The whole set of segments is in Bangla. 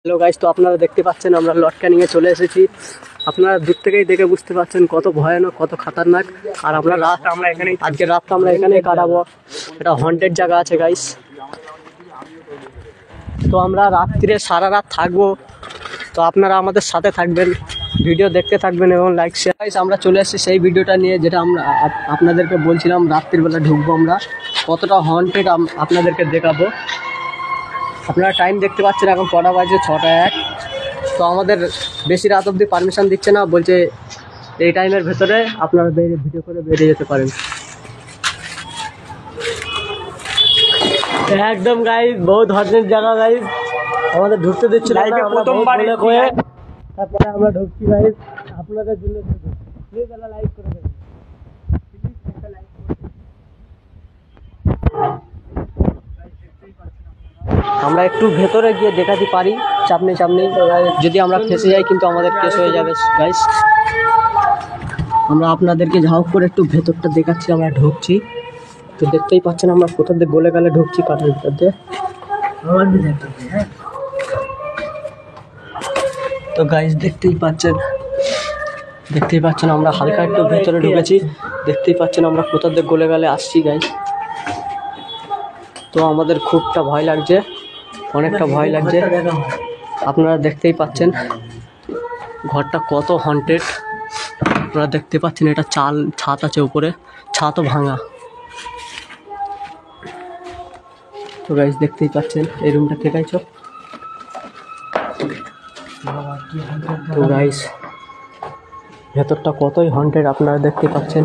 হ্যালো গাইস, তো আপনারা দেখতে পাচ্ছেন আমরা লট ক্যানিংয়ে চলে এসেছি। আপনারা দূর থেকেই দেখে বুঝতে পাচ্ছেন কত ভয়ানক, কত খাতারনাক। আর আমরা আজকে রাতটা আমরা এখানেই কাটাবো। এটা হন্টেড জায়গা আছে গাইস। তো আমরা রাত্রিরে সারা রাত থাকবো, তো আপনারা আমাদের সাথে থাকবেন, ভিডিও দেখতে থাকবেন এবং লাইক শেয়ার। গাইস আমরা চলে এসেছি সেই ভিডিওটা নিয়ে, যেটা আমরা আপনাদেরকে বলছিলাম রাত্রিবেলা ঢুকবো আমরা, কতটা হন্টেড আপনাদেরকে দেখাবো। আপনারা টাইম দেখতে পাচ্ছেন এখন কটা বাজে, 6টা 1। তো আমাদের বেশি রাত অবধি পারমিশন দিচ্ছে না, বলছে এই টাইমের ভেতরে আপনারা ভিডিও করে বেরিয়ে যেতে পারেন। একদম গাইস, বহুত হর্নের জায়গা গাইস, আমাদের ঢুকতে দিচ্ছিল না, তারপরে আমরা ঢুকছি গাইস আপনাদের জন্য। প্লিজ একটা লাইক করে দেবেন, আমরা একটু ভেতরে গিয়ে দেখাতে পারি চাপনি চাপনি, যদি আমরা ফেসে যাই কিন্তু আমাদের কেস হয়ে যাবে গাইস। আমরা আপনাদেরকে ঝাউক করে একটু ভেতরটা দেখাচ্ছি, আমরা ঢুকছি। তো দেখতেই পাচ্ছেন আমরা কোথা দিয়ে গলে গেলে ঢুকছি, কাঠের ভিতর দিয়ে। তো গাইস দেখতেই পাচ্ছেন আমরা হালকা একটু ভেতরে ঢুকেছি। দেখতেই পাচ্ছেন আমরা কোথা দিয়ে গলে গেলে আসছি গাইস। তো আমাদের খুবটা ভয় লাগছে, অনেকটা ভয় লাগছে। আপনারা দেখতেই পাচ্ছেন ঘরটা কত হন্টেড। আপনারা দেখতে পাচ্ছেন এটা ছাদ আছে উপরে, ছাদও ভাঙা। তো গাইস দেখতেই পাচ্ছেন এই রুমটা দেখাইছো। তো গাইস ভেতরটা কতই হন্টেড আপনারা দেখতে পাচ্ছেন।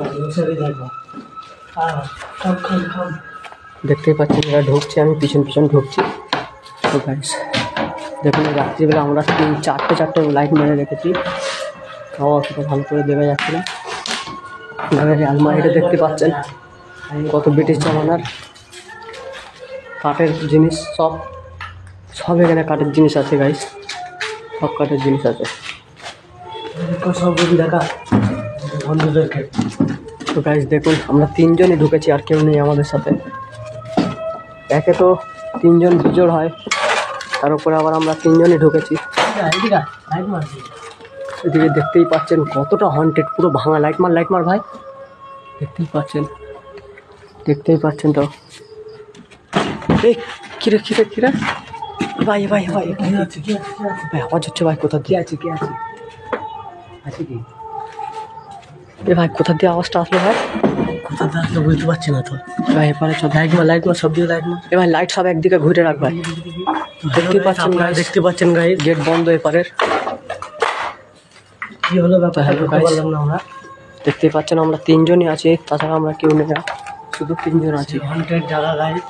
দেখতেই পাচ্ছেন এরা ঢুকছে, আমি পিছন পিছন ঢুকছি। তো গাইস দেখুন রাত্রিবেলা আমরা 4টে লাইট মেরে রেখেছি, তাও অতটা ভালো করে দেখা যাচ্ছে না। আলমারিটা দেখতে পাচ্ছেন কত ব্রিটিশ জামানার কাঠের জিনিস, সব এখানে কাঠের জিনিস আছে গাইস, সব কাঠের জিনিস আছে। সব দেখা বন্ধুদেরকে। তো গাইস দেখুন আমরা 3জনই ঢুকেছি, আর কেউ নেই আমাদের সাথে। একে তো 3জন বিজোড় হয়, তার উপরে আবার আমরা 3জনই ঢুকেছি। এদিকে দেখতেই পাচ্ছেন কতটা হন্টেড, পুরো ভাঙা। লাইট মার ভাই, দেখতেই পাচ্ছেন। তো এই কিরে ভাই আওয়াজ হচ্ছে ভাই, কোথা দিয়ে আছে কি এ ভাই, কোথা দিয়ে আওয়াজটা আসলো ভাই? কোথা দিয়ে আসলো বুঝতে পারছি না তো ভাই। এপারে লাইট মার সব দিয়ে লাইট মার। এ ভাই লাইট সব একদিকে ঘুরে রাখ ভাই। দেখতে পাচ্ছেন গাইস গেট বন্ধ এপারের। কি হলো ব্যাপার বললাম না আমরা। দেখতেই পাচ্ছেন আমরা 3জনই আছি, তাছাড়া আমরা কেউ নেই, শুধু 3জন আছি। হন্টেড জায়গা গাইস।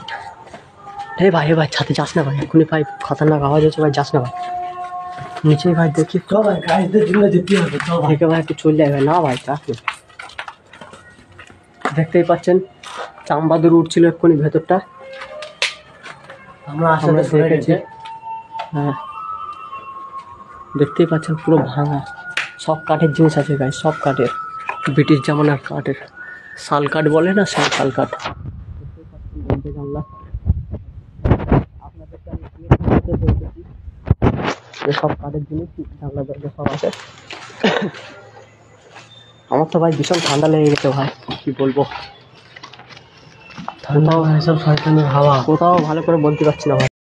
এই ভাই ছাদে যাস না ভাই, এখনই ভাই খতরনাক আওয়াজ হচ্ছে ভাই, যাস না ভাই নিচেই ভাই। দেখি তো ভাই গাইসদের জন্য যেতে হবে, তো ভাই ভাই একটু চলে যাবে না ভাই, যাস না। দেখতেই পাচ্ছেন চামবাদুর উঠছিল এক্ষুনি ভেতরটা, আমরা দেখেছি। হ্যাঁ দেখতেই পাচ্ছেন পুরো ভাঙা, সব কাঠের জিনিস আছে গাইস, সব কাঠের, ব্রিটিশ জামানার কাঠের, শাল কাঠ বলে না, শাল কাঠ। সব কাঠের জিনিস, জানলা দরজা সব আছে। আমার তো ভাই ভীষণ ঠান্ডা লেগে গেছে ভাই, কি বলবো। ঠান্ডা সব শয়তানের হাওয়া, কোথাও ভালো করে বলতে পারছি না ভাই।